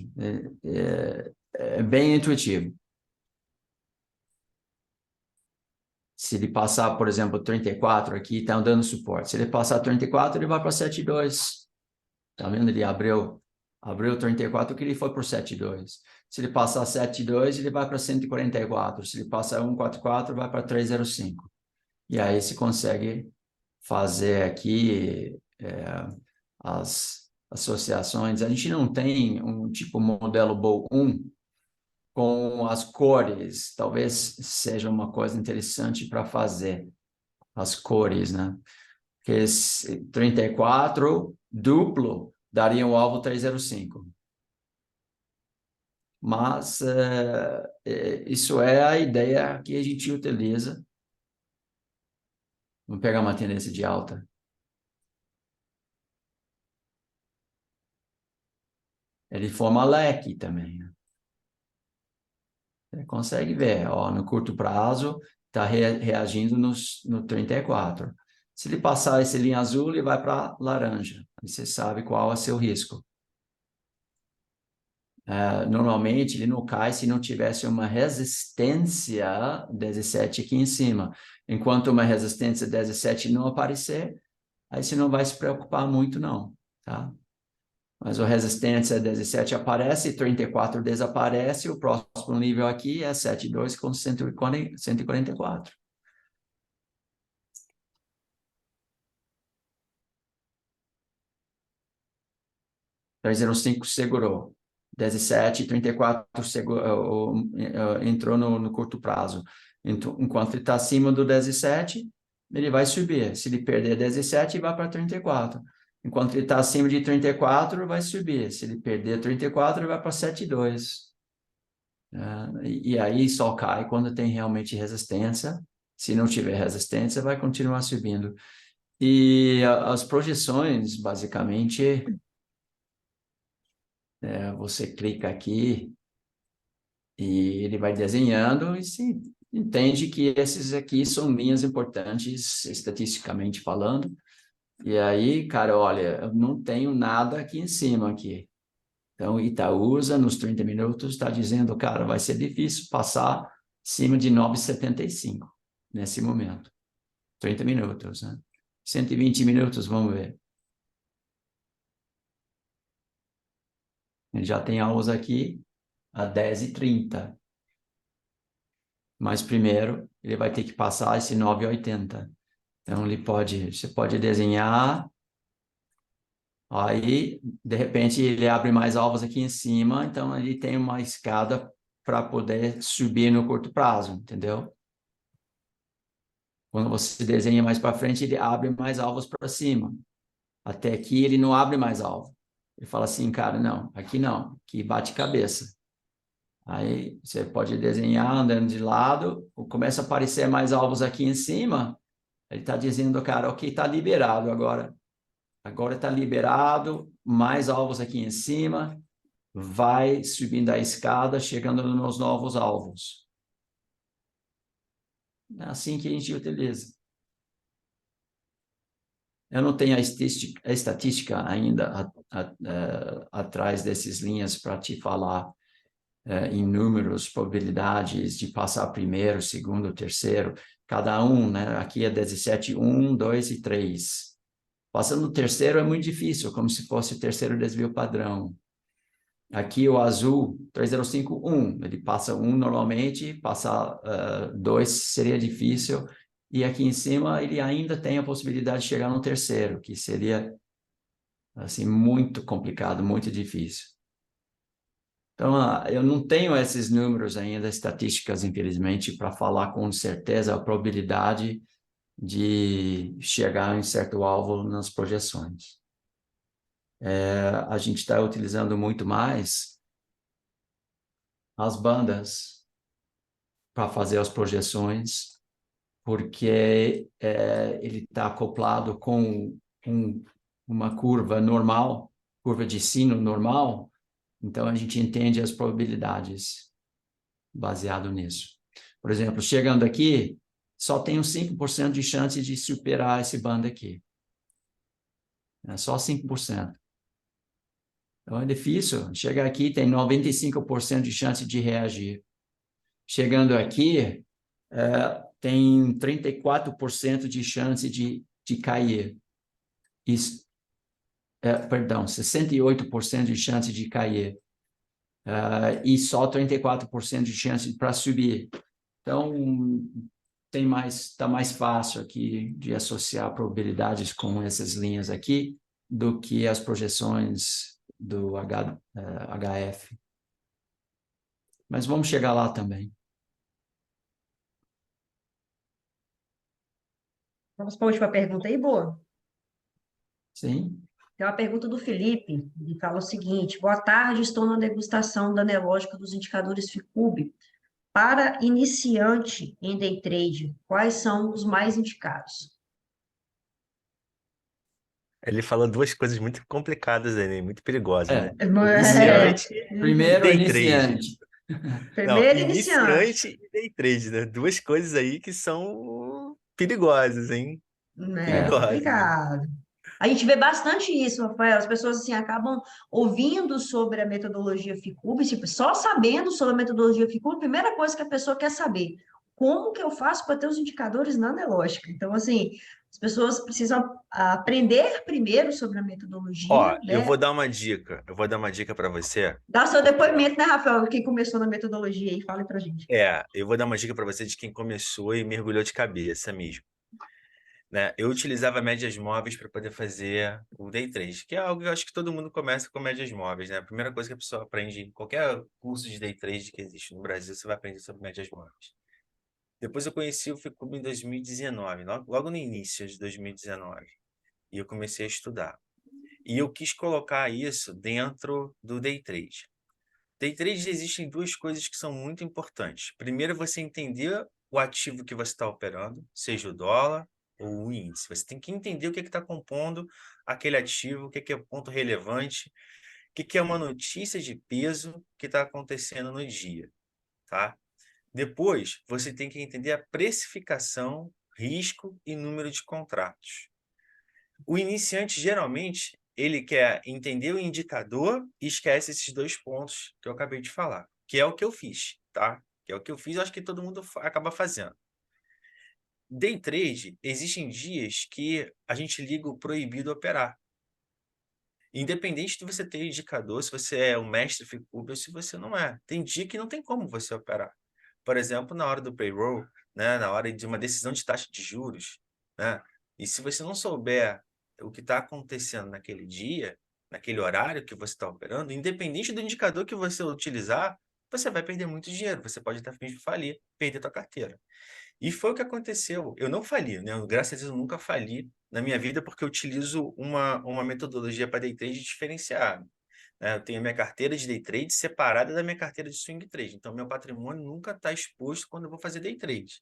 É bem intuitivo. Se ele passar, por exemplo, 34 aqui, está dando suporte. Se ele passar 34, ele vai para 7,2. Está vendo? Ele abriu 34, que ele foi para 7,2. Se ele passar 7,2, ele vai para 144. Se ele passar 144, vai para 305. E aí se consegue fazer aqui as associações. A gente não tem um tipo modelo Bow 1, com as cores, talvez seja uma coisa interessante para fazer, as cores, né? Porque esse 34 duplo daria um alvo 305. Mas isso é a ideia que a gente utiliza. Vamos pegar uma tendência de alta. Ele forma leque também, né? Você consegue ver, ó, no curto prazo, está reagindo no 34. Se ele passar essa linha azul, ele vai para laranja. Aí você sabe qual é o seu risco. Normalmente, ele não cai se não tivesse uma resistência 17 aqui em cima. Enquanto uma resistência 17 não aparecer, aí você não vai se preocupar muito, não, tá? Mas a resistência 17 aparece, 34 desaparece, o próximo nível aqui é 7,2 com 144. .305 segurou. 17, 34 entrou no curto prazo. Enquanto ele está acima do 17, ele vai subir. Se ele perder 17, vai para 34. Enquanto ele está acima de 34, vai subir. Se ele perder 34, ele vai para 7,2. E aí só cai quando tem realmente resistência. Se não tiver resistência, vai continuar subindo. E as projeções, basicamente, você clica aqui e ele vai desenhando e se entende que esses aqui são linhas importantes, estatisticamente falando. E aí, cara, olha, eu não tenho nada aqui em cima aqui. Então, Itaúsa, nos 30 minutos, está dizendo, cara, vai ser difícil passar acima de 9,75 nesse momento. 30 minutos, né? 120 minutos, vamos ver. Ele já tem alvos aqui a 10,30. Mas primeiro, ele vai ter que passar esse 9,80. Então, você pode desenhar. Aí, de repente, ele abre mais alvos aqui em cima. Então, ele tem uma escada para poder subir no curto prazo, entendeu? Quando você desenha mais para frente, ele abre mais alvos para cima. Até aqui, ele não abre mais alvo. Ele fala assim, cara, não, aqui bate cabeça. Aí você pode desenhar andando de lado, começa a aparecer mais alvos aqui em cima, ele está dizendo, cara, ok, está liberado agora. Agora está liberado, mais alvos aqui em cima, vai subindo a escada, chegando nos novos alvos. É assim que a gente utiliza. Eu não tenho a estatística ainda atrás dessas linhas para te falar em números, probabilidades de passar primeiro, segundo, terceiro, cada um, né? Aqui é 17, 1, 2 e 3. Passando no terceiro é muito difícil, como se fosse o terceiro desvio padrão. Aqui o azul, 305, 1. Ele passa 1 normalmente, passar 2 seria difícil. E aqui em cima ele ainda tem a possibilidade de chegar no terceiro, que seria assim, muito complicado, muito difícil. Então, eu não tenho esses números ainda, estatísticas, infelizmente, para falar com certeza a probabilidade de chegar em certo alvo nas projeções. A gente está utilizando muito mais as bandas para fazer as projeções, porque ele está acoplado com uma curva normal, curva de sino normal. Então, a gente entende as probabilidades baseado nisso. Por exemplo, chegando aqui, só tem uns 5% de chance de superar esse banda aqui. É só 5%. Então, é difícil. Chegar aqui, tem 95% de chance de reagir. Chegando aqui, tem 34% de chance de cair. Isso, perdão, 68% de chance de cair. E só 34% de chance para subir. Então, está mais fácil aqui de associar probabilidades com essas linhas aqui do que as projeções do HF. Mas vamos chegar lá também. Vamos para a última pergunta aí, boa. Sim. Tem uma pergunta do Felipe, ele fala o seguinte: boa tarde, estou na degustação da analógica dos indicadores Ficube. Para iniciante em day trade, quais são os mais indicados? Ele falou duas coisas muito complicadas aí, né? Muito perigosas, né? Iniciante. Iniciante e Primeiro, day trade. iniciante. Não, Primeiro iniciante, iniciante e day trade, né? Duas coisas aí que são perigosas, hein? né? Perigosas, hein? Complicado. A gente vê bastante isso, Rafael. As pessoas assim acabam ouvindo sobre a metodologia Ficube, tipo, só sabendo sobre a metodologia Ficube, a primeira coisa que a pessoa quer saber, como que eu faço para ter os indicadores na analógica? Então, assim, as pessoas precisam aprender primeiro sobre a metodologia, Ó, eu né? vou dar uma dica. Eu vou dar uma dica para você. Dá seu depoimento, né, Rafael? Quem começou na metodologia aí, fale pra gente. Eu vou dar uma dica para você de quem começou e mergulhou de cabeça mesmo, né? Eu utilizava médias móveis para poder fazer o day trade, que é algo que eu acho que todo mundo começa com médias móveis, né? A primeira coisa que a pessoa aprende em qualquer curso de day trade que existe no Brasil, você vai aprender sobre médias móveis. Depois eu conheci o Ficube em 2019, logo no início de 2019, e eu comecei a estudar. E eu quis colocar isso dentro do day trade. Day trade existem duas coisas que são muito importantes. Primeiro, você entender o ativo que você está operando, seja o dólar ou o índice. Você tem que entender o que está compondo aquele ativo, o que é ponto relevante, o que é uma notícia de peso que está acontecendo no dia, tá? Depois, você tem que entender a precificação, risco e número de contratos. O iniciante, geralmente, ele quer entender o indicador e esquece esses dois pontos que eu acabei de falar, que é o que eu fiz, tá? Que é o que eu fiz, acho que todo mundo acaba fazendo. Day trade, existem dias que a gente liga o proibido operar. Independente de você ter indicador, se você é um mestre Ficube ou se você não é. Tem dia que não tem como você operar. Por exemplo, na hora do payroll, né, na hora de uma decisão de taxa de juros, né? E se você não souber o que está acontecendo naquele dia, naquele horário que você está operando, independente do indicador que você utilizar, você vai perder muito dinheiro. Você pode até falir, perder sua carteira. E foi o que aconteceu. Eu não fali, né? Graças a Deus eu nunca fali na minha vida porque eu utilizo uma metodologia para day trade diferenciada, né? Eu tenho a minha carteira de day trade separada da minha carteira de swing trade. Então, meu patrimônio nunca está exposto quando eu vou fazer day trade.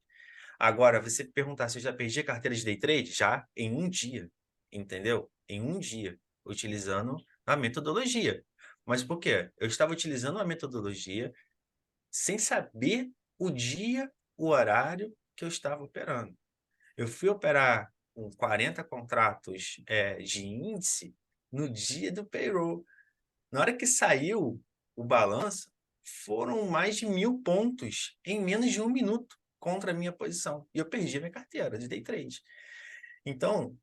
Agora, você perguntar se eu já perdi a carteira de day trade? Já, em um dia, entendeu? Em um dia, utilizando a metodologia. Mas por quê? Eu estava utilizando a metodologia sem saber o dia, o horário que eu estava operando. Eu fui operar com 40 contratos de índice no dia do payroll. Na hora que saiu o balanço, foram mais de 1.000 pontos em menos de um minuto contra a minha posição. E eu perdi a minha carteira de day trade. Então,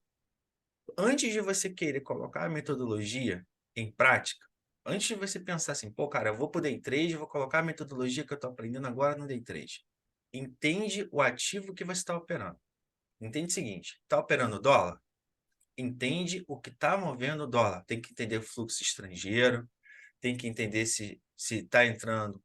antes de você querer colocar a metodologia em prática, antes de você pensar assim, pô, cara, eu vou para o day trade, vou colocar a metodologia que eu estou aprendendo agora no day trade. Entende o ativo que você está operando. Entende o seguinte, está operando dólar? Entende o que está movendo o dólar. Tem que entender o fluxo estrangeiro, tem que entender se está entrando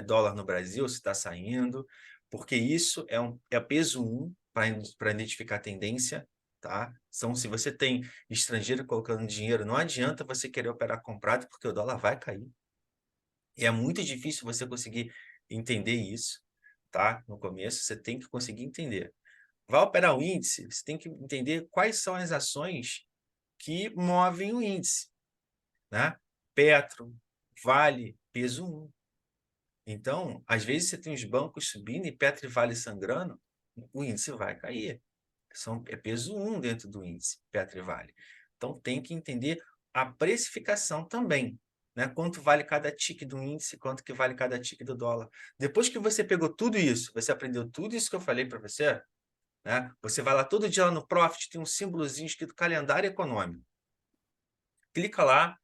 dólar no Brasil, se está saindo, porque isso é peso 1 para identificar a tendência, tá? Então, se você tem estrangeiro colocando dinheiro, não adianta você querer operar comprado, porque o dólar vai cair. E é muito difícil você conseguir entender isso, tá? No começo, você tem que conseguir entender. Vai operar o índice, você tem que entender quais são as ações que movem o índice, né? Petro, Vale, peso 1. Então, às vezes você tem os bancos subindo e Petro e Vale sangrando, o índice vai cair. É peso 1 dentro do índice, Petro e Vale. Então, tem que entender a precificação também, né? Quanto vale cada tique do índice, quanto que vale cada tique do dólar. Depois que você pegou tudo isso, você aprendeu tudo isso que eu falei para você, né? Você vai lá todo dia lá no Profit, tem um símbolozinho escrito calendário econômico. Clica lá,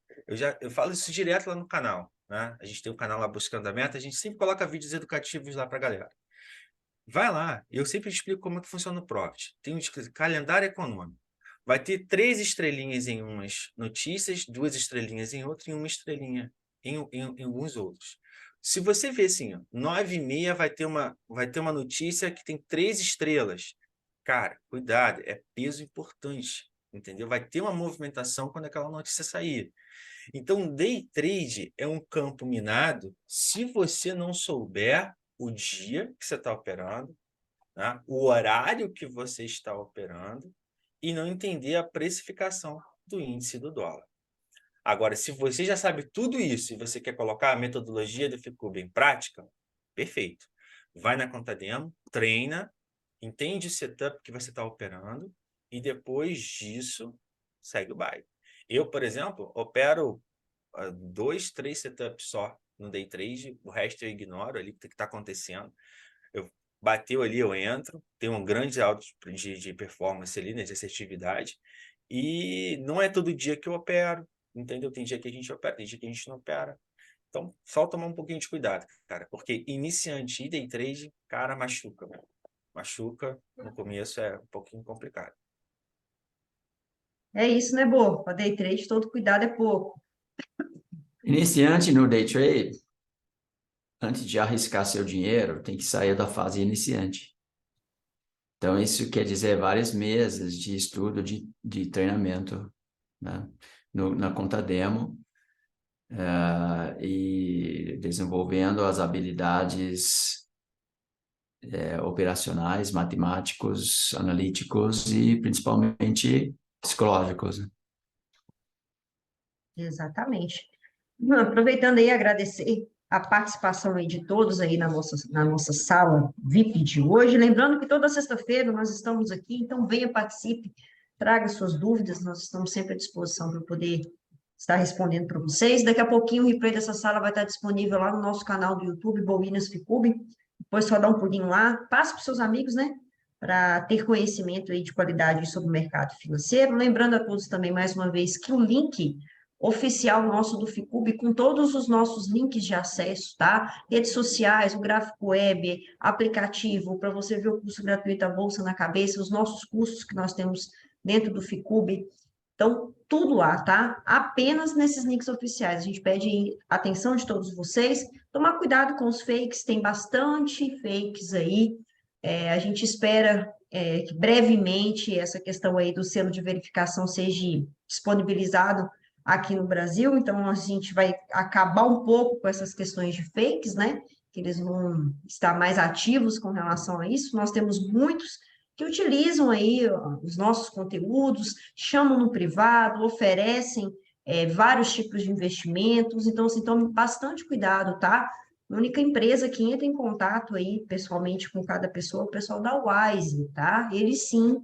eu falo isso direto lá no canal, né? A gente tem um canal lá Buscando a Meta, a gente sempre coloca vídeos educativos lá para a galera. Vai lá, eu sempre explico como é que funciona o Profit. Tem um escrito calendário econômico. Vai ter 3 estrelinhas em umas notícias, 2 estrelinhas em outra e 1 estrelinha em alguns outros. Se você vê assim, ó, 9h30 vai ter uma notícia que tem 3 estrelas. Cara, cuidado, é peso importante, entendeu? Vai ter uma movimentação quando aquela notícia sair. Então, day trade é um campo minado se você não souber o dia que você está operando, né? O horário que você está operando e não entender a precificação do índice do dólar. Agora, se você já sabe tudo isso e você quer colocar a metodologia do Ficube em prática, perfeito. Vai na Contademo, treina, entende o setup que você está operando e depois disso segue o baile. Eu, por exemplo, opero 2, 3 setups só no day trade, o resto eu ignoro ali o que está acontecendo. Bateu ali, eu entro, tem um grande alto de performance ali, né, de assertividade, e não é todo dia que eu opero, entendeu? Tem dia que a gente opera, tem dia que a gente não opera. Então, só tomar um pouquinho de cuidado, cara, porque iniciante e day trade, cara, machuca, né? Machuca, no começo é um pouquinho complicado. É isso, né, Bo? Para day trade, todo cuidado é pouco. Iniciante no day trade, antes de arriscar seu dinheiro, tem que sair da fase iniciante. Então, isso quer dizer vários meses de estudo, de treinamento, né? Na Contademo, e desenvolvendo as habilidades operacionais, matemáticos, analíticos e principalmente psicológicos, né? Exatamente. Aproveitando aí, agradecer a participação aí de todos aí na nossa sala VIP de hoje. Lembrando que toda sexta-feira nós estamos aqui, então venha, participe, traga suas dúvidas, nós estamos sempre à disposição para poder estar respondendo para vocês. Daqui a pouquinho o replay dessa sala vai estar disponível lá no nosso canal do YouTube, Bowinas Ficube. Depois só dá um pulinho lá, passe para os seus amigos, né? Para ter conhecimento aí de qualidade sobre o mercado financeiro. Lembrando a todos também, mais uma vez, que o link oficial nosso do Ficube, com todos os nossos links de acesso, tá? Redes sociais, o gráfico web, aplicativo, para você ver o curso gratuito A Bolsa na Cabeça, os nossos cursos que nós temos dentro do Ficube. Então, tudo lá, tá? Apenas nesses links oficiais. A gente pede atenção de todos vocês, tomar cuidado com os fakes, tem bastante fakes aí. A gente espera que brevemente essa questão aí do selo de verificação seja disponibilizado aqui no Brasil, então a gente vai acabar um pouco com essas questões de fakes, né? Que eles vão estar mais ativos com relação a isso. Nós temos muitos que utilizam aí os nossos conteúdos, chamam no privado, oferecem vários tipos de investimentos, então, assim, tome bastante cuidado, tá? A única empresa que entra em contato aí, pessoalmente, com cada pessoa, é o pessoal da Wise, tá? Eles sim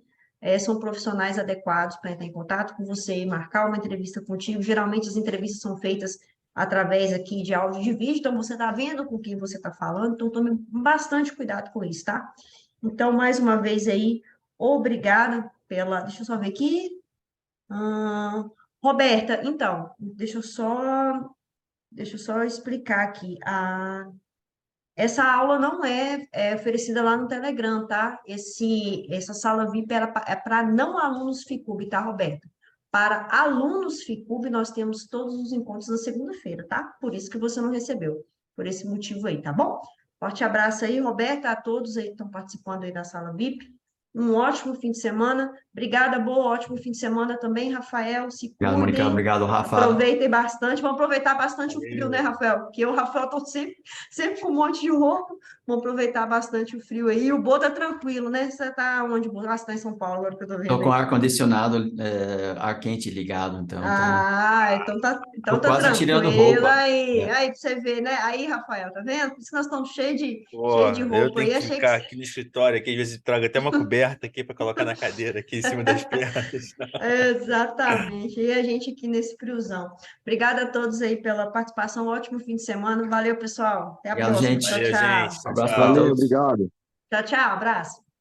são profissionais adequados para entrar em contato com você e marcar uma entrevista contigo. Geralmente as entrevistas são feitas através aqui de áudio e de vídeo, então você está vendo com quem você está falando, então tome bastante cuidado com isso, tá? Então, mais uma vez aí, obrigada pela... Deixa eu só ver aqui. Roberta, então, deixa eu só explicar aqui. Essa aula não é oferecida lá no Telegram, tá? Essa sala VIP é para não alunos Ficube, tá, Roberta? Para alunos Ficube, nós temos todos os encontros na segunda-feira, tá? Por isso que você não recebeu, por esse motivo aí, tá bom? Forte abraço aí, Roberta, a todos aí que estão participando aí da sala VIP. Um ótimo fim de semana. Obrigada, boa, ótimo fim de semana também, Rafael. Se Obrigado, Mônica. cuidem. Obrigado, Rafa. Aproveitem bastante. Vamos aproveitar bastante o frio, né, Rafael? Porque eu, Rafael, estou sempre com um monte de roupa. Vamos aproveitar bastante o frio aí. E o Bo tá tranquilo, né? Você tá onde, Bo? Ah, você tá em São Paulo, agora que eu tô vendo. Estou com ar-condicionado, ar quente ligado, então. Então tá Tô quase tirando tranquilo. roupa. Aí pra você ver, né? Aí, Rafael, tá vendo? Por isso que nós estamos cheios de Eu roupa tenho aí. que ficar aqui no escritório, aqui, às vezes trago até uma coberta aqui para colocar na cadeira, aqui em cima das pernas. Exatamente. E a gente aqui nesse friozão. Obrigada a todos aí pela participação. Ótimo fim de semana. Valeu, pessoal. Até a Obrigado, próxima. gente. Tchau, Valeu, tchau. gente. Um abraço para Tchau. Valeu, todos. obrigado. Tchau, tchau. Abraço.